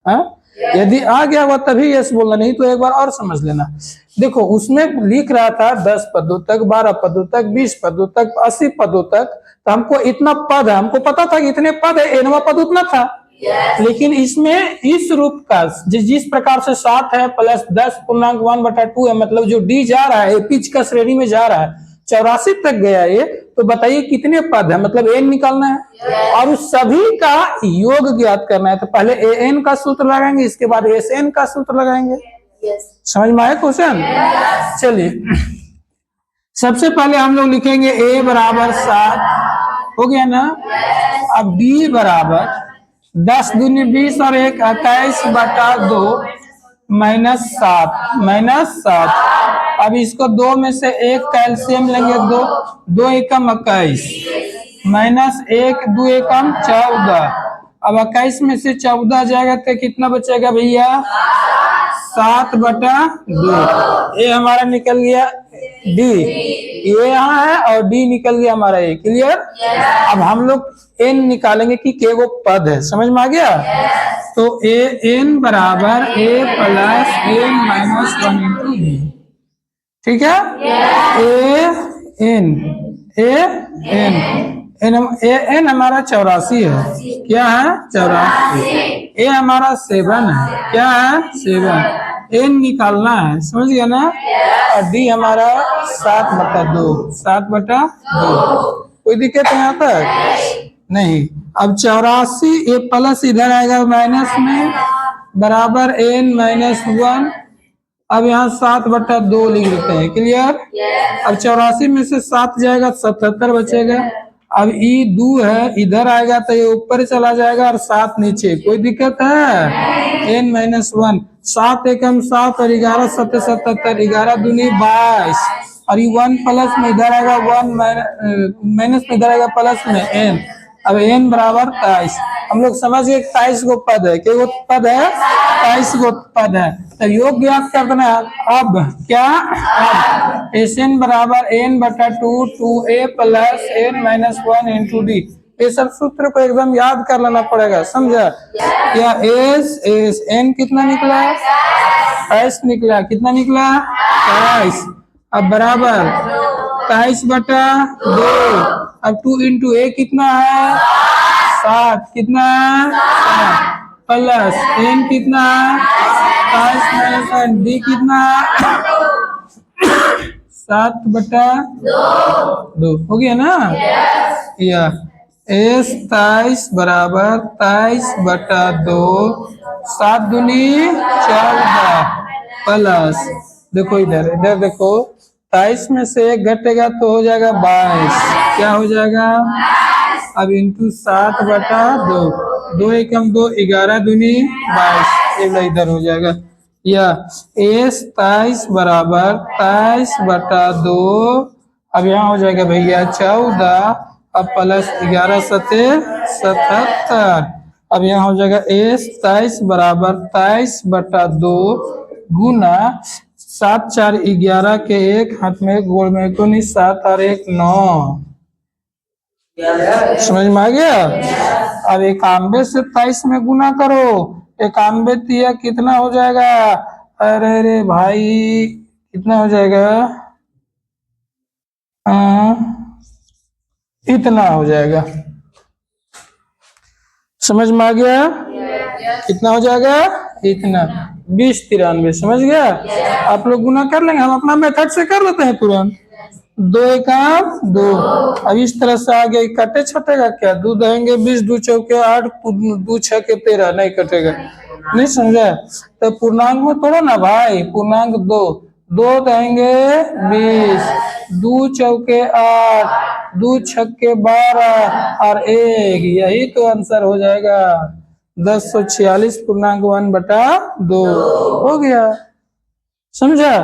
हाँ, यदि आ गया हुआ तभी यस बोलना, नहीं तो एक बार और समझ लेना। देखो उसमें लिख रहा था 10 पदों तक, 12 पदों तक, 20 पदों तक, 80 पदों तक, तो हमको इतना पद है, हमको पता था कि इतने पद है, एनवा पद उतना था। लेकिन इसमें इस रूप का जिस प्रकार से 7 है प्लस 10.1/2 है, मतलब जो डी जा रहा है पिच का श्रेणी में जा रहा है, 84 तक गया ये, तो बताइए कितने पद है, मतलब एन निकालना है और उस सभी का योग ज्ञात करना है। तो पहले ए एन का सूत्र लगाएंगे, इसके बाद एस एन का सूत्र लगाएंगे। समझ में आया क्वेश्चन? चलिए सबसे पहले हम लोग लिखेंगे a बराबर 7, हो गया ना। अब b बराबर 10 दूनी 20 और 1 21/2 -7। अब इसको 2 में से 1 कैल्शियम लेंगे, 2 एकम 21 -1 2 एकम 14। अब 21 में से 14 जाएगा तो कितना बचेगा भैया? 7/2। ये हमारा निकल गया डी, ये यहाँ है और डी निकल गया हमारा ए। क्लियर? अब हम लोग एन निकालेंगे कि के वो पद है। समझ में आ गया? तो ए एन बराबर A plus N minus 1 into B. ठीक है? ए एन हमारा 84 है। क्या है? 84। ए हमारा 7 है। क्या है? 7। एन निकालना है, समझ गया ना। और डी हमारा 7/2। 7/2। कोई दिक्कत है यहाँ तक? नहीं। अब 84 ए प्लस इधर आएगा माइनस में, बराबर एन माइनस 1। अब यहाँ 7/2 लिख देते हैं। क्लियर? अब 84 में से 7 जाएगा 77 बचेगा। अब ई 2 है, इधर आएगा तो ये ऊपर चला जाएगा और 7 नीचे। कोई दिक्कत है? n minus 1। 7 एकम 7 और 11 7 77, 11 दूनी 22 और ये 1 प्लस में इधर आएगा 1 माइनस में इधर आएगा प्लस में n। अब n बराबर 23। हम लोग समझ गए 23 गो पद है। क्या पद है? 23 गो पद है। तो योग ज्ञात करना है। अब क्या? अब एस एन बराबर n/2 2a plus n minus 1 into D. ये सब सूत्र को एकदम याद कर लेना पड़ेगा। समझा? या एस एन कितना निकला? 23 निकला। कितना निकला? 23। अब बराबर 23/2। अब 2 इंटू ए कितना है? 7। कितना? 7 प्लस एन कितना? 23 माइनस 1 डी कितना? 7/2। हो गया ना? या एस 23 बराबर 23/2, 7 दूनी 14 प्लस, देखो इधर देखो, 23 में से 1 घटेगा तो हो जाएगा 22। क्या हो जाएगा? अब इंटू 7/2, 2 एकम 2, 11 दूनी 22, इधर हो जाएगा। या एस 23 बराबर 23/2। अब यहाँ हो जाएगा भैया 14, अब प्लस 11 7 77। अब यहाँ हो जाएगा एस 23 बराबर 23/2 गुना 7 4 11 के 1 हाथ में गोल में को नहीं, 7 और 1 9। समझ में आ गया? अब 91 से 23 में गुना करो। 91 तिया कितना हो जाएगा? अरे भाई कितना हो जाएगा? इतना हो जाएगा। समझ में आ गया? कितना हो जाएगा? इतना। 20 93। समझ गया? आप लोग गुना कर लेंगे, हम अपना मेथड से कर लेते हैं तुरंत। 2 एकम 2। अब इस तरह से आगे कटे छटेगा क्या? 2 देंगे 20, 2 चौके 8, 2 6 के 13, नहीं कटेगा। नहीं समझा? तो पूर्णांक में तोड़ो ना भाई, पूर्णांक 2 देंगे 20, 2 चौके 8, 2 छक्के 12 और 1, यही तो आंसर हो जाएगा 1046.1/2। हो गया। समझा?